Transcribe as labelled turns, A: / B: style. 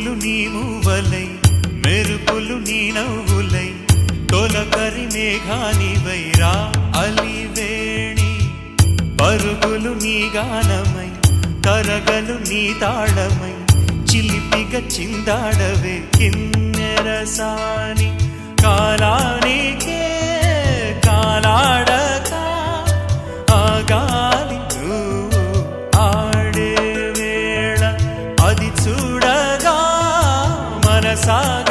A: ఉరుములు నీ మూవలై మెరుపులు నీ నవ్వులై తొలకరి మేఘానివై రా అలివేణి పరుగులు నీ గానమై తరగలు నీ తాళమై చిలిపిగా చిందాడవే కిన్నెరసాని కాలానికే కాలాడక ఆగాలి ఆడే వేళ అది చూడగా మనసాగ